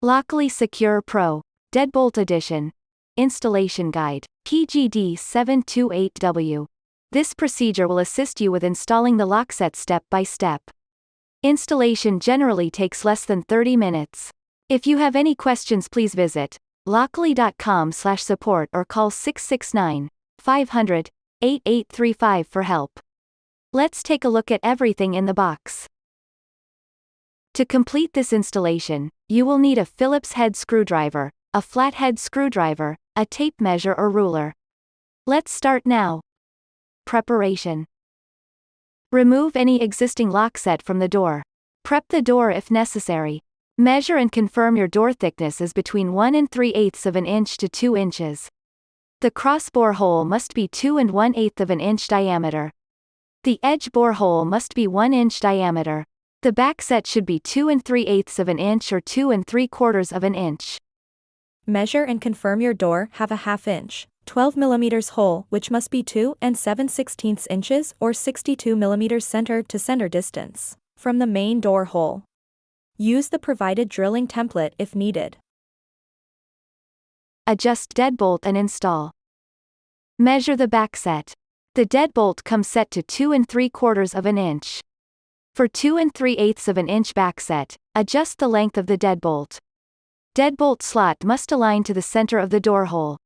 Lockly Secure Pro. Deadbolt Edition. Installation Guide. PGD728W. This procedure will assist you with installing the lock set step by step. Installation generally takes less than 30 minutes. If you have any questions, please visit lockly.com/support or call 669-500-8835 for help. Let's take a look at everything in the box. To complete this installation, you will need a Phillips head screwdriver, a flathead screwdriver, a tape measure or ruler. Let's start now. Preparation. Remove any existing lock set from the door. Prep the door if necessary. Measure and confirm your door thickness is between 1 3/8 inch to 2 inches. The cross bore hole must be 2 1/8 inch diameter. The edge bore hole must be 1 inch diameter. The back set should be 2 3/8 inch or 2 3/4 inch. Measure and confirm your door have a 1/2 inch, 12 mm hole which must be 2 7/16 inches or 62 mm center to center distance from the main door hole. Use the provided drilling template if needed. Adjust deadbolt and install. Measure the back set. The deadbolt comes set to 2 3/4 inch. For 2 3/8 inch back set, adjust the length of the deadbolt. Deadbolt slot must align to the center of the door hole.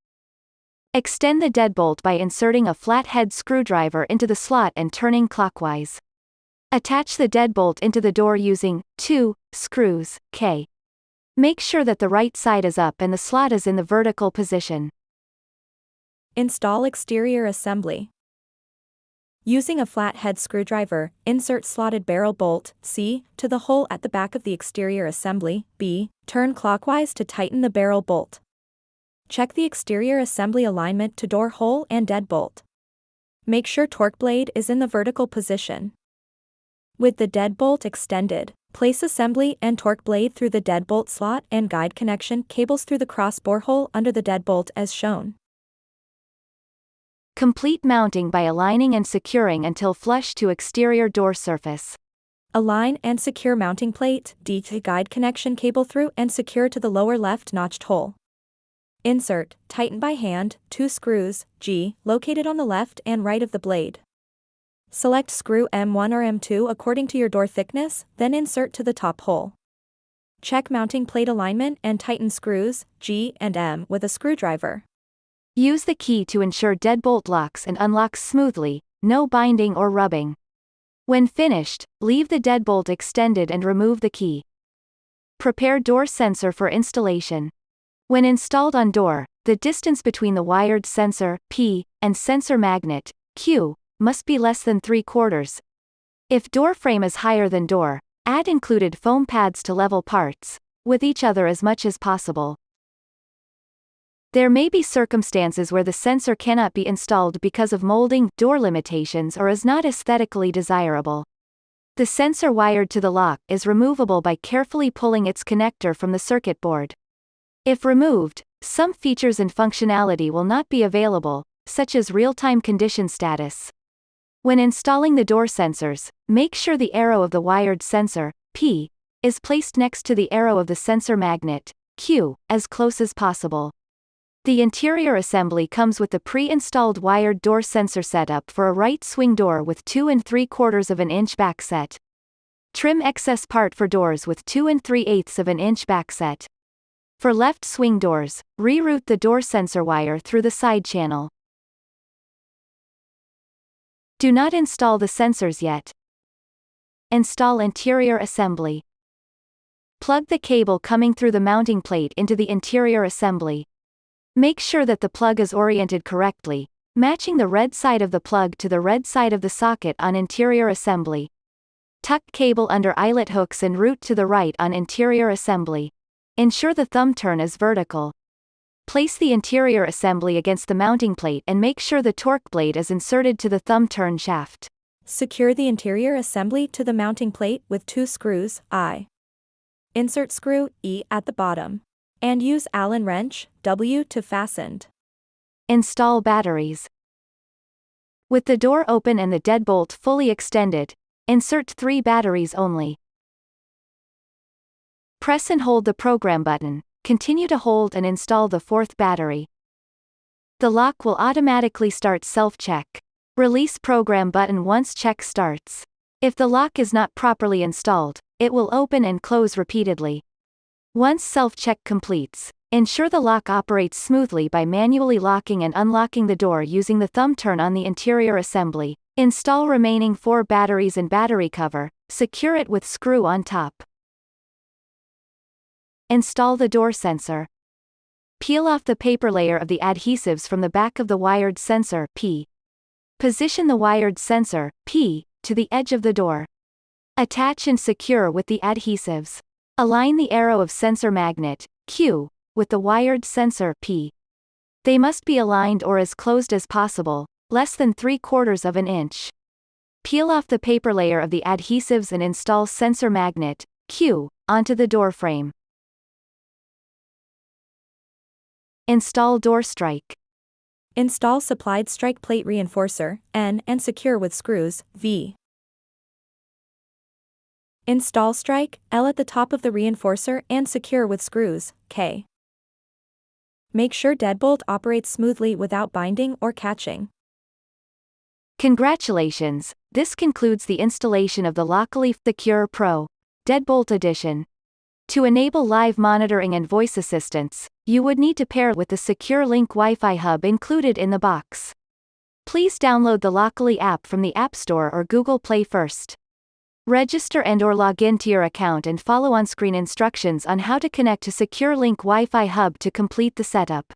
Extend the deadbolt by inserting a flathead screwdriver into the slot and turning clockwise. Attach the deadbolt into the door using 2 screws, K. Make sure that the right side is up and the slot is in the vertical position. Install exterior assembly. Using a flathead screwdriver, insert slotted barrel bolt, C, to the hole at the back of the exterior assembly, B, turn clockwise to tighten the barrel bolt. Check the exterior assembly alignment to door hole and deadbolt. Make sure torque blade is in the vertical position. With the deadbolt extended, place assembly and torque blade through the deadbolt slot and guide connection cables through the cross bore hole under the deadbolt as shown. Complete mounting by aligning and securing until flush to exterior door surface. Align and secure mounting plate D to guide connection cable through and secure to the lower left notched hole. Insert, tighten by hand, 2 screws, G, located on the left and right of the blade. Select screw M1 or M2 according to your door thickness, then insert to the top hole. Check mounting plate alignment and tighten screws, G and M with a screwdriver. Use the key to ensure deadbolt locks and unlocks smoothly, no binding or rubbing. When finished, leave the deadbolt extended and remove the key. Prepare door sensor for installation. When installed on door, the distance between the wired sensor, P, and sensor magnet, Q, must be less than 3/4. If door frame is higher than door, add included foam pads to level parts with each other as much as possible. There may be circumstances where the sensor cannot be installed because of molding, door limitations, or is not aesthetically desirable. The sensor wired to the lock is removable by carefully pulling its connector from the circuit board. If removed, some features and functionality will not be available, such as real-time condition status. When installing the door sensors, make sure the arrow of the wired sensor, P, is placed next to the arrow of the sensor magnet, Q, as close as possible. The interior assembly comes with the pre-installed wired door sensor setup for a right swing door with 2 3/4 inch back set. Trim excess part for doors with 2 3/8 inch back set. For left swing doors, reroute the door sensor wire through the side channel. Do not install the sensors yet. Install interior assembly. Plug the cable coming through the mounting plate into the interior assembly. Make sure that the plug is oriented correctly, matching the red side of the plug to the red side of the socket on interior assembly. Tuck cable under eyelet hooks and route to the right on interior assembly. Ensure the thumb turn is vertical. Place the interior assembly against the mounting plate and make sure the torque blade is inserted to the thumb turn shaft. Secure the interior assembly to the mounting plate with 2 screws, I. Insert screw, E, at the bottom. And use Allen wrench, W, to fasten. Install batteries. With the door open and the deadbolt fully extended, insert 3 batteries only. Press and hold the program button. Continue to hold and install the fourth battery. The lock will automatically start self-check. Release program button once check starts. If the lock is not properly installed, it will open and close repeatedly. Once self-check completes, ensure the lock operates smoothly by manually locking and unlocking the door using the thumb turn on the interior assembly. Install remaining 4 batteries and battery cover, secure it with screw on top. Install the door sensor. Peel off the paper layer of the adhesives from the back of the wired sensor, P. Position the wired sensor, P, to the edge of the door. Attach and secure with the adhesives. Align the arrow of sensor magnet, Q, with the wired sensor, P. They must be aligned or as closed as possible, less than 3/4 of an inch. Peel off the paper layer of the adhesives and install sensor magnet, Q, onto the door frame. Install door strike. Install supplied strike plate reinforcer, N, and secure with screws, V. Install strike, L at the top of the reinforcer and secure with screws, K. Make sure deadbolt operates smoothly without binding or catching. Congratulations, this concludes the installation of the Lockily Secure Pro Deadbolt Edition. To enable live monitoring and voice assistance, you would need to pair with the Secure Link Wi-Fi hub included in the box. Please download the Lockily app from the App Store or Google Play first. Register and/or log in to your account and follow on-screen instructions on how to connect to Secure Link Wi-Fi hub to complete the setup.